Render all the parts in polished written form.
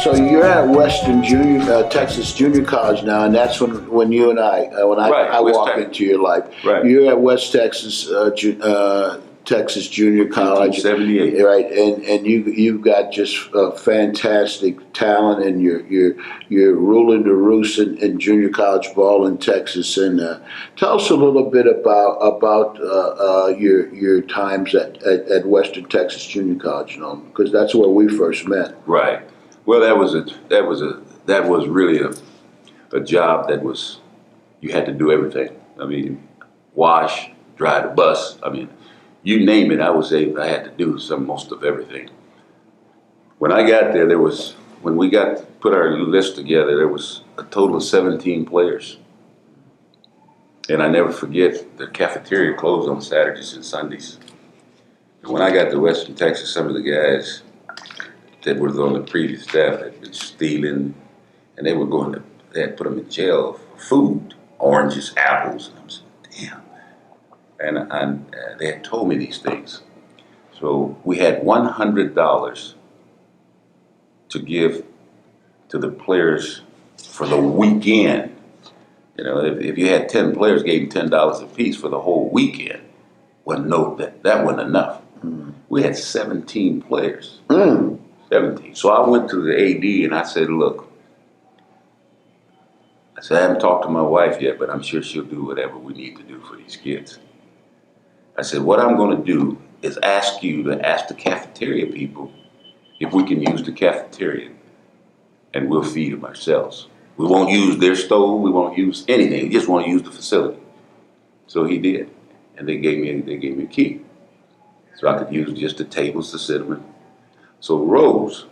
So you're at Western Texas Junior College now, and that's when you and Right, I West walk Tex. into your life. Right. You're at West Texas Texas Junior College, 1978. right? And you've got just fantastic talent, and you're ruling the roost in junior college ball in Texas. And tell us a little bit about your times at Western Texas Junior College, because that's where we first met. Right. Well, that was really a job that was, you had to do everything. I mean, wash, drive the bus. I mean, you name it, I had to do most of everything. When I got there, when we put our list together, there was a total of 17 players. And I never forget, the cafeteria closed on Saturdays and Sundays. And when I got to Western Texas, some of the guys that were on the previous staff had been stealing, and they had put them in jail for food, oranges, apples. And I was damn. And they had told me these things. So we had $100 to give to the players for the weekend. You know, if you had 10 players, gave them $10 a piece for the whole weekend. That wasn't enough. We had 17 players. 17. So I went to the AD and I said, look, I haven't talked to my wife yet, but I'm sure she'll do whatever we need to do for these kids. I said, what I'm going to do is ask you to ask the cafeteria people if we can use the cafeteria, and we'll feed them ourselves. We won't use their stove. We won't use anything. We just want to use the facility. So he did, and they gave me a key, so I could use just the tables to sit them in. So Rose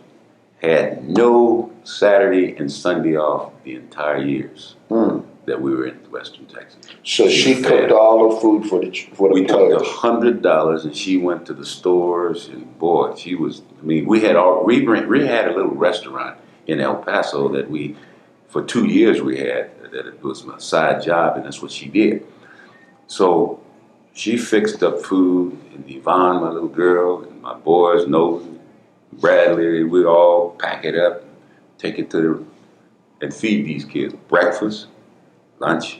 had no Saturday and Sunday off the entire years that we were in Western Texas. So she cooked all the food for the We players. took $100 and she went to the stores, and boy, she was. I mean, we had a little restaurant in El Paso that for 2 years we had, that it was my side job, and that's what she did. So she fixed up food, and Yvonne, my little girl, and my boys, Nolan, Bradley, we all pack it up, take it and feed these kids breakfast, lunch,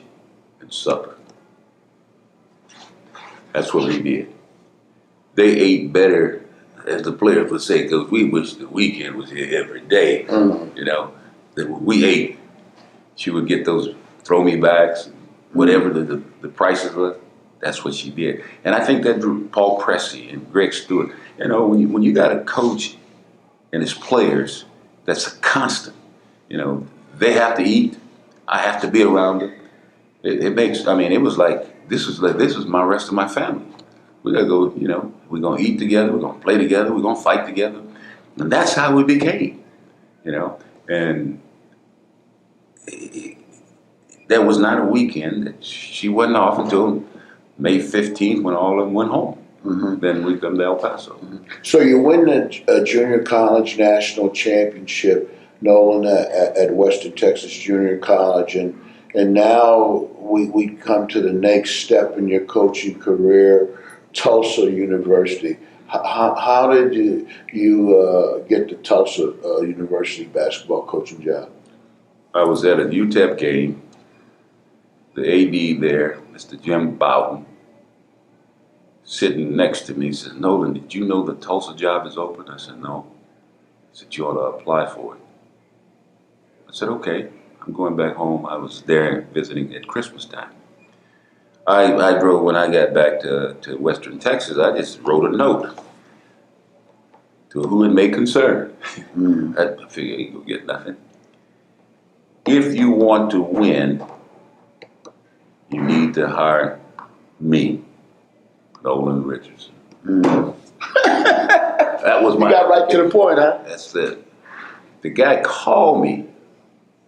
and supper. That's what we did. They ate better, as the players would say, because we wish the weekend was here every day. You know, that we ate. She would get those throw me backs, whatever the prices were. That's what she did. And I think that drew Paul Pressey and Greg Stewart. You know, when you got a coach and his players, that's a constant. You know, they have to eat. I have to be around them. It makes. I mean, it was like this is my rest of my family. We gotta go. You know, we're gonna eat together. We're gonna play together. We're gonna fight together, and that's how we became. You know, and there was not a weekend that she wasn't off until May 15th, when all of them went home. Then we come to El Paso. So you win the junior college national championship, Nolan, at Western Texas Junior College, and now we come to the next step in your coaching career, Tulsa University. How did you get the Tulsa University basketball coaching job? I was at a UTEP game. The AD there, Mr. Jim Bowden, sitting next to me, says, Nolan, did you know the Tulsa job is open? I said, no. He said, you ought to apply for it. I said, okay. I'm going back home. I was there visiting at Christmas time. I drove, when I got back to Western Texas, I just wrote a note to who it may concern. I figured he would get nothing. If you want to win, you need to hire me, Nolan Richardson. That was You got right to the point, huh? That's it. The guy called me,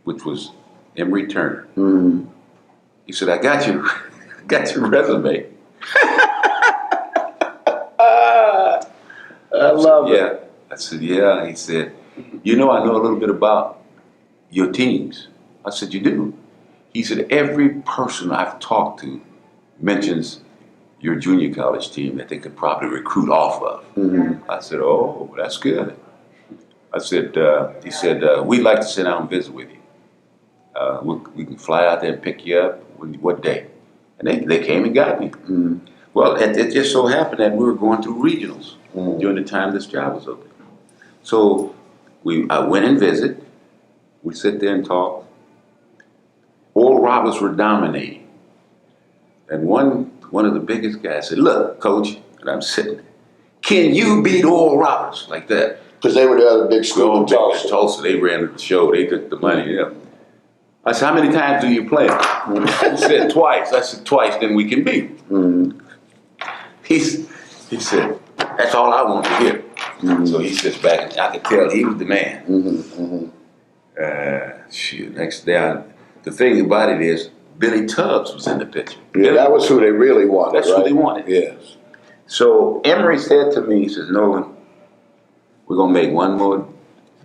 which was Emory Turner. He said, I got your resume. I love it. Yeah. I said, yeah. He said, you know, I know a little bit about your teams. I said, you do? He said, every person I've talked to mentions your junior college team that they could probably recruit off of. I said, oh, that's good. I said, he said, we'd like to sit down and visit with you. We can fly out there and pick you up. What day? And they came and got me. Mm-hmm. Well, it just so happened that we were going through regionals during the time this job was open. So I went and visited. We sit there and talk. Oral Roberts were dominating. And one of the biggest guys said, look, coach, and I'm sitting there, can you beat Oral Roberts like that? Because they were the other big school in Tulsa. Tulsa, they ran the show, they took the money, yeah. I said, how many times do you play? He said, twice. I said, twice, then we can beat. Mm-hmm. He said, that's all I want to hear. Mm-hmm. So he sits back, and I could tell he was the man. Mm-hmm. Mm-hmm. Next day, the thing about it is, Billy Tubbs was in the picture. Yeah, that was who they really wanted, That's right? who they wanted. Yes. So Emory said to me, he says, Nolan, we're going to make one more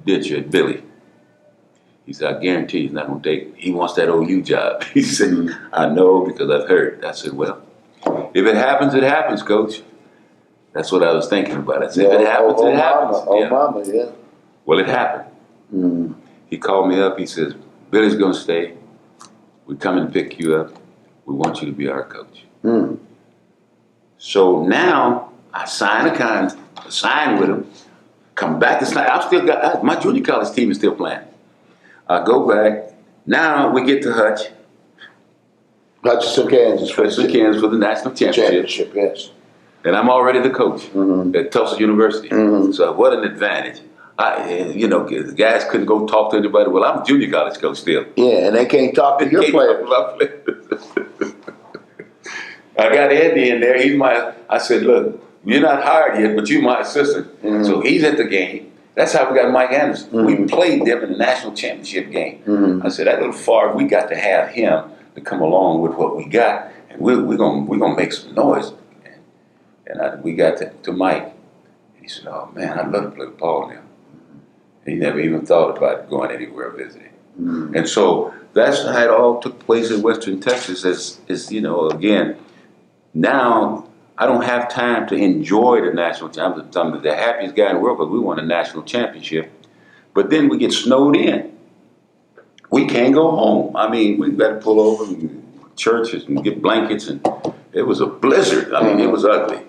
ditch at Billy. He said, I guarantee he's not going to take it. He wants that OU job. He said, I know because I've heard. I said, well, if it happens, coach. That's what I was thinking about. I said, if it happens, it happens. Mama, yeah. Well, it happened. Mm. He called me up. He says, Billy's going to stay. We're coming to pick you up. We want you to be our coach. Mm. So now I sign with him, come back to sign. My junior college team is still playing. I go back. Now we get to Hutch. Hutchinson, Kansas. For the national championship. Yes. And I'm already the coach at Tulsa University. Mm-hmm. So what an advantage. The guys couldn't go talk to anybody. Well, I'm a junior college coach still. Yeah, and they can't talk to your players. I got Eddie in there. I said, look, you're not hired yet, but you're my assistant. Mm-hmm. So he's at the game. That's how we got Mike Anderson. Mm-hmm. We played them in the national championship game. Mm-hmm. I said, that little Favre, we got to have him to come along with what we got, and we're gonna make some noise. And we got to Mike, and he said, oh man, I'd love to play with Paul now. And he never even thought about going anywhere visiting. Mm-hmm. And so that's how it all took place in Western Texas. Again, now I don't have time to enjoy the national championship. I'm the happiest guy in the world because we won a national championship. But then we get snowed in. We can't go home. I mean, we got to pull over and churches and get blankets, and it was a blizzard. I mean, it was ugly,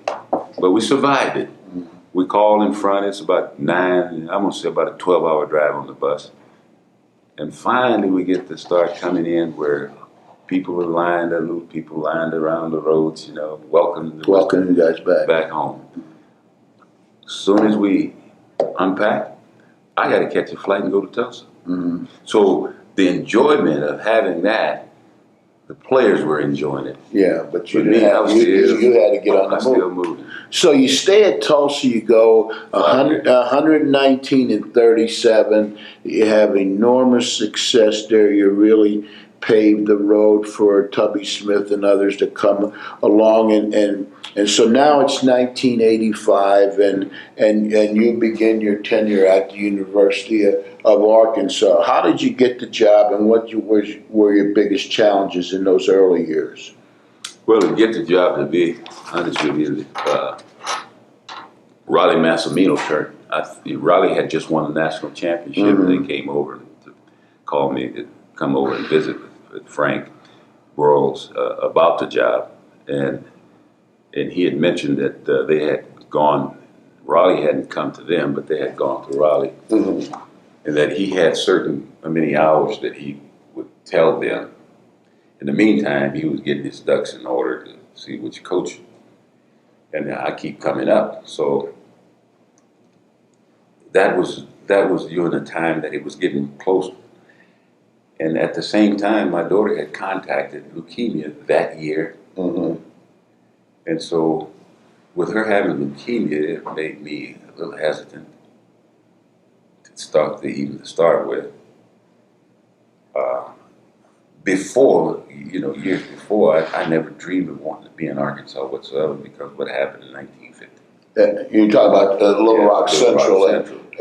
but we survived it. We called in front. It's about 9. I'm gonna say about a 12-hour drive on the bus, and finally we get to start coming in where people were lined around the roads, welcoming you guys back home. As soon as we unpack, I got to catch a flight and go to Tulsa. Mm-hmm. So the enjoyment of having that, the players were enjoying it. Yeah, but you had to get on the move. Still moving. So you stay at Tulsa, you go 119 and 37. You have enormous success there. You really paved the road for Tubby Smith and others to come along, and so now it's 1985, and you begin your tenure at the University of Arkansas. How did you get the job, and what were your biggest challenges in those early years? Well, to get the job, to be honest with you, Raleigh Massimino turned. Raleigh had just won the national championship, and they came over to call me to come over and visit with Frank Broyles about the job, and he had mentioned that they had gone. Raleigh hadn't come to them, but they had gone to Raleigh, and that he had certain many hours that he would tell them. In the meantime, he was getting his ducks in order to see which coach. And I keep coming up, so that was during the time that it was getting close. And at the same time, my daughter had contacted leukemia that year. Mm-hmm. And so with her having leukemia, it made me a little hesitant to start with. Before, years before, I never dreamed of wanting to be in Arkansas whatsoever because of what happened in 1950. You talk about Little Rock Central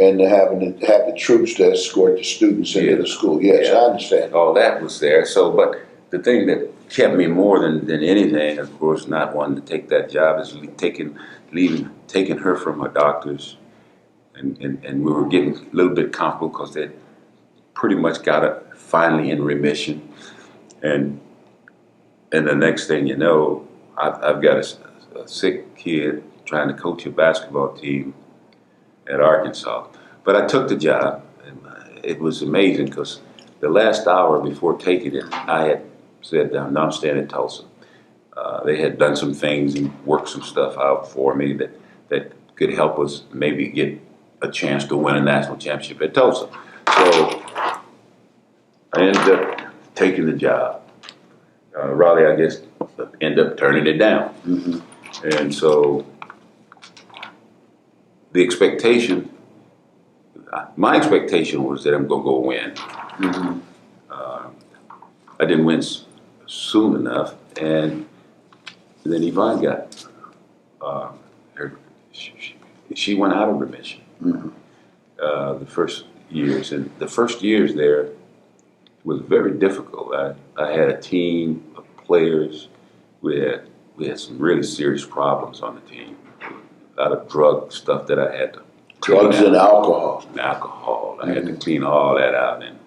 and having to have the troops to escort the students into the school. Yes, I understand. All that was there. So, but the thing that kept me more than anything, of course, not wanting to take that job, is taking her from her doctors and we were getting a little bit comfortable because they pretty much got it finally in remission. And the next thing you know, I've got a sick kid trying to coach a basketball team at Arkansas. But I took the job, and it was amazing because the last hour before taking it, I had said, "No, I'm staying in Tulsa." They had done some things and worked some stuff out for me that could help us maybe get a chance to win a national championship at Tulsa. So I ended up taking the job. Raleigh, I guess, ended up turning it down. And so the expectation, my expectation was that I'm going to go win. I didn't win soon enough, and then Yvonne got she went out of remission. The first years, and the first years there was very difficult. I had a team of players. We had some really serious problems on the team. A lot of drug stuff that I had to Drugs and alcohol. Alcohol. I had to clean all that out and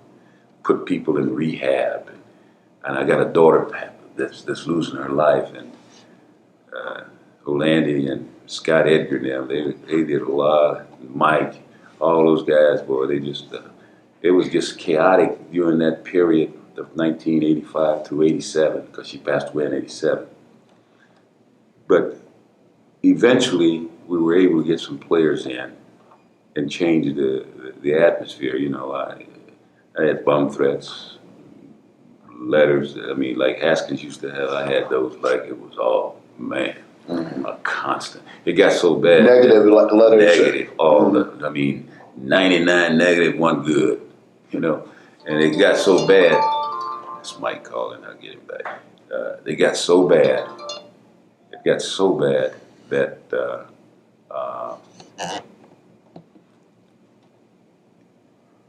put people in rehab. And I got a daughter that's losing her life. And Olandy and Scott Edgar and them, they did a lot. Mike, all those guys, boy, they just, it was just chaotic during that period of 1985 through 87, because she passed away in 87. But eventually, we were able to get some players in and change the atmosphere. You know, I had bum threats, letters. I mean, like Haskins used to have. I had those like it was all, man, a constant. It got so bad. Negative letters. Negative. All the. I mean, 99 negative, 1 good. You know, and it got so bad. It's Mike calling. I'll get him back. They got so bad. It got so bad that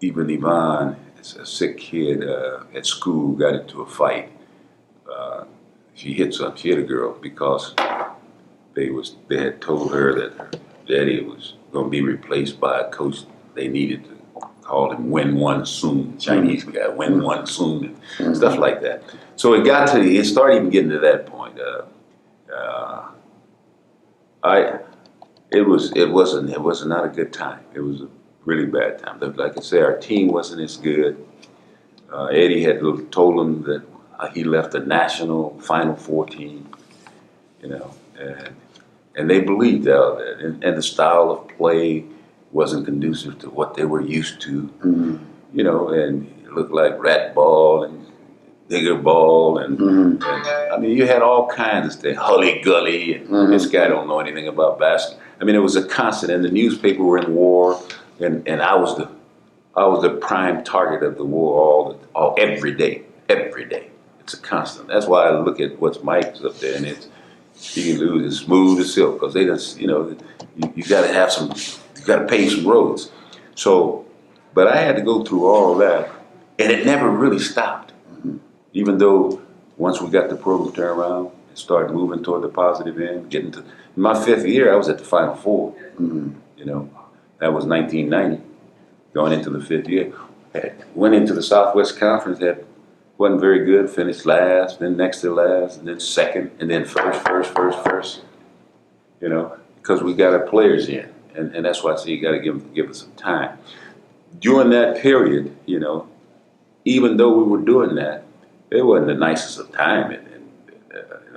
even Yvonne, a sick kid at school, got into a fight. She hit a girl because they had told her that her daddy was going to be replaced by a coach. They needed to call him Win One Soon, Chinese guy, Win One Soon, and stuff like that. So it started even getting to that point. It was not a good time. It was a really bad time. Like I say, our team wasn't as good. Eddie had told him that he left the national Final Four team, you know, and they believed all that. And the style of play wasn't conducive to what they were used to, you know, and it looked like rat ball and digger ball, and I mean, you had all kinds of things, hully-gully, and this guy don't know anything about basketball. I mean, it was a constant, and the newspaper were in war, and I was the prime target of the war every day. It's a constant. That's why I look at what's Mike's up there, and he can lose as smooth as silk, because they just, you know, you got to have you got to pave some roads. So, but I had to go through all that, and it never really stopped. Even though once we got the program turned around and started moving toward the positive end, in my 5th year, I was at the Final Four. You know, that was 1990, going into the 5th year. Went into the Southwest Conference, wasn't very good, finished last, then next to last, and then second, and then first, you know, because we got our players in. And that's why I say you got to give us some time. During that period, you know, even though we were doing that, it wasn't the nicest of time in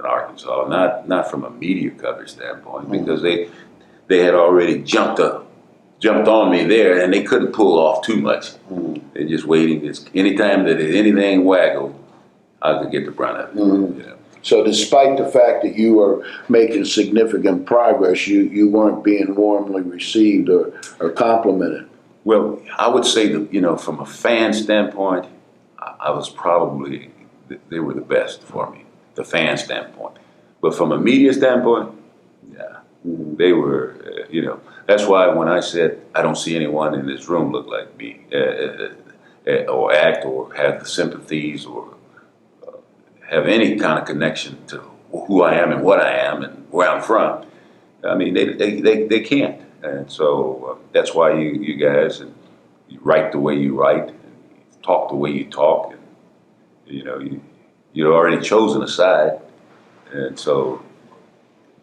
Arkansas, not from a media coverage standpoint, because they had already jumped on me there, and they couldn't pull off too much. They're just waiting. Anytime that anything waggled, I could get the brunt of it. You know? So despite the fact that you were making significant progress, you weren't being warmly received or complimented. Well, I would say that, you know, from a fan standpoint, I was probably, they were the best for me, the fan standpoint. But from a media standpoint, yeah, they were, you know, that's why when I said I don't see anyone in this room look like me, or act or have the sympathies or have any kind of connection to who I am and what I am and where I'm from. I mean, they can't. And so that's why you guys, and you write the way you write, and talk the way you talk, and you're already chosen a side. And so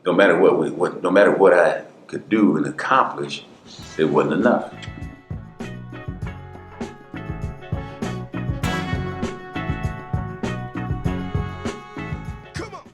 no matter what I could do and accomplish, it wasn't enough.